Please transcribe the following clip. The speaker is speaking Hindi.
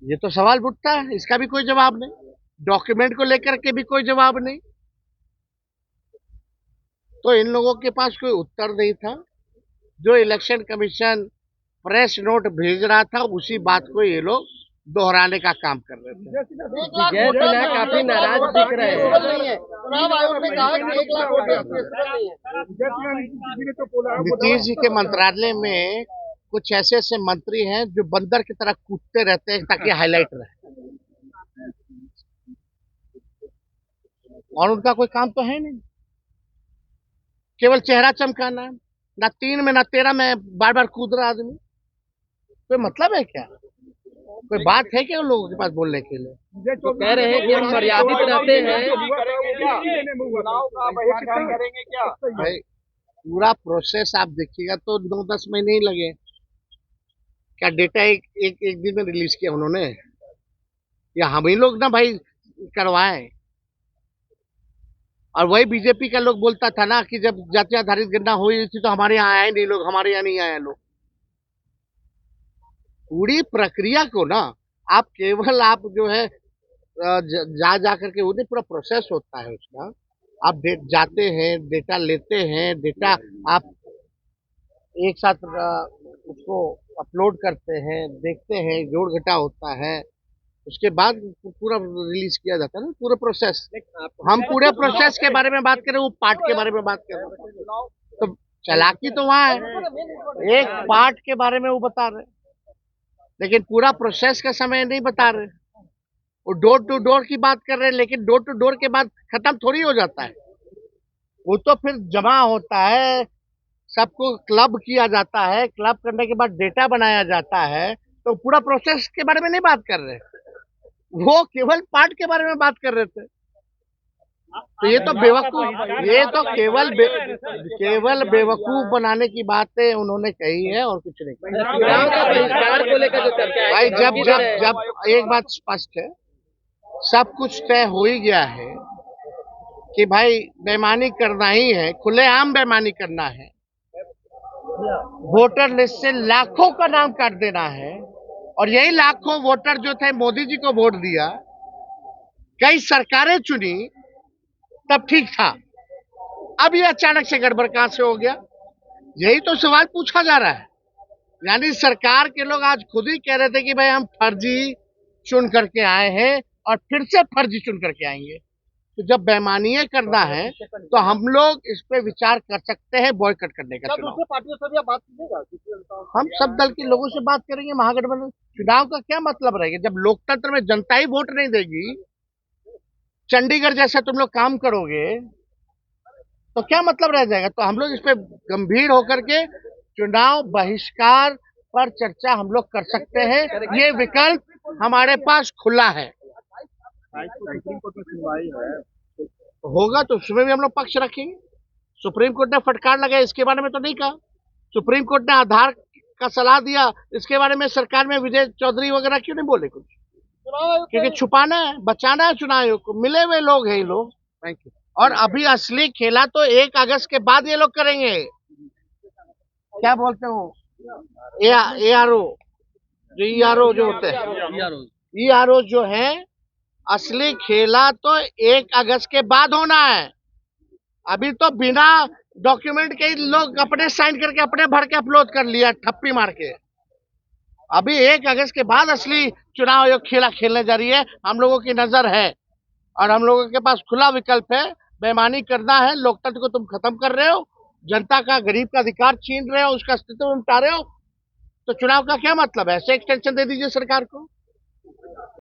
ये तो सवाल उठता है, इसका भी कोई जवाब नहीं। डॉक्यूमेंट को लेकर के भी कोई जवाब नहीं। तो इन लोगों के पास कोई उत्तर नहीं था। जो इलेक्शन कमीशन प्रेस नोट भेज रहा था, उसी बात को ये लोग दोहराने का काम कर रहे थे। विजय सिन्हा काफी नाराज दिख रहे हैं। चुनाव आयोग ने कहा कि 1 लाख वोट नहीं है। नीतीश जी के मंत्रालय में कुछ ऐसे ऐसे मंत्री हैं जो बंदर की तरह कूदते रहते हैं ताकि हाईलाइट रहे, और उनका कोई काम तो है नहीं, केवल चेहरा चमकाना है। ना 3 में ना 13 में बार बार कूद रहा आदमी। कोई मतलब है क्या? कोई बात है क्या उन लोगों के पास बोलने के लिए? तो कह रहे हैं कि हम मर्यादित रहते हैं। भाई पूरा प्रोसेस आप देखिएगा तो 9-10 महीने ही लगे। क्या डेटा एक दिन में रिलीज किया उन्होंने, या हम ही लोग ना भाई करवाएं? और वही बीजेपी का लोग बोलता था ना कि जब जाति आधारित गणना हुई थी तो हमारे यहाँ आए नहीं लोग, हमारे यहाँ नहीं आए लोग। पूरी प्रक्रिया को ना आप केवल आप जो है जा करके उन्हें पूरा प्रोसेस होता है उसका। आप जाते हैं, डेटा लेते हैं, डेटा आप एक साथ उसको अपलोड करते हैं, देखते हैं, जोड़ घटा होता है, उसके बाद पूरा रिलीज किया जाता है ना, पूरा प्रोसेस। हम पूरे प्रोसेस के बारे में बात करें, वो पार्ट के बारे में बात करें, तो चालाकी तो वहां है। एक पार्ट के बारे में वो बता रहे, लेकिन पूरा प्रोसेस का समय नहीं बता रहे। वो डोर टू डोर की बात कर रहे हैं, लेकिन डोर टू डोर के बाद खत्म थोड़ी हो जाता है। वो तो फिर जमा होता है, सबको क्लब किया जाता है, क्लब करने के बाद डेटा बनाया जाता है। तो पूरा प्रोसेस के बारे में नहीं बात कर रहे, वो केवल पार्ट के बारे में बात कर रहे थे। तो ये तो बेवकूफ, ये तो केवल बेवकूफ बनाने की बातें उन्होंने कही है और कुछ नहीं। चुनाव का बहिष्कार को लेकर जो चर्चा है, भाई जब एक बात स्पष्ट है, सब कुछ तय हो ही गया है कि भाई बेईमानी करना ही है, खुलेआम बेईमानी करना है, वोटर लिस्ट से लाखों का नाम काट देना है। और यही लाखों वोटर जो थे मोदी जी को वोट दिया, कई सरकारें चुनी, तब ठीक था। अब ये अचानक से गड़बड़ कहां से हो गया? यही तो सवाल पूछा जा रहा है। यानी सरकार के लोग आज खुद ही कह रहे थे कि भाई हम फर्जी चुन करके आए हैं और फिर से फर्जी चुन करके आएंगे। तो जब बेईमानी करना है तो हम लोग इस पे विचार कर सकते हैं बॉयकट करने का। दूसरे पार्टियों से भी आप बात कीजिएगा। हम सब दल के लोगों से बात करेंगे। महागठबंधन चुनाव का क्या मतलब रहेगा जब लोकतंत्र में जनता ही वोट नहीं देगी? चंडीगढ़ जैसा तुम लोग काम करोगे तो क्या मतलब रह जाएगा? तो हम लोग इस पे गंभीर होकर के चुनाव बहिष्कार पर चर्चा हम लोग कर सकते हैं। ये विकल्प हमारे पास खुला है। सुप्रीम कोर्ट में सुनवाई है, होगा तो उसमें भी हम लोग पक्ष रखेंगे। सुप्रीम कोर्ट ने फटकार लगाया, इसके बारे में तो नहीं कहा। सुप्रीम कोर्ट ने आधार का सलाह दिया, इसके बारे में सरकार में विजय चौधरी वगैरह क्यों नहीं बोले कुछ? क्योंकि छुपाना है, बचाना है चुनाव आयोग को। मिले हुए लोग हैं ये लोग। Thank you. और अभी असली खेला तो 1 अगस्त के बाद ये लोग करेंगे। क्या बोलते हो, ARO जो ERO जो होते हैं, ERO जो है, असली खेला तो 1 अगस्त के बाद होना है। अभी तो बिना डॉक्यूमेंट के लोग अपने साइन करके अपने भर के अपलोड कर लिया, ठप्पी मार के। अभी 1 अगस्त के बाद असली चुनाव आयोग खेला खेलने जा रही है। हम लोगों की नजर है और हम लोगों के पास खुला विकल्प है। बेईमानी करना है, लोकतंत्र को तुम खत्म कर रहे हो, जनता का, गरीब का अधिकार छीन रहे हो, उसका अस्तित्व मिटा रहे हो, तो चुनाव का क्या मतलब है? ऐसे एक्सटेंशन दे दीजिए सरकार को।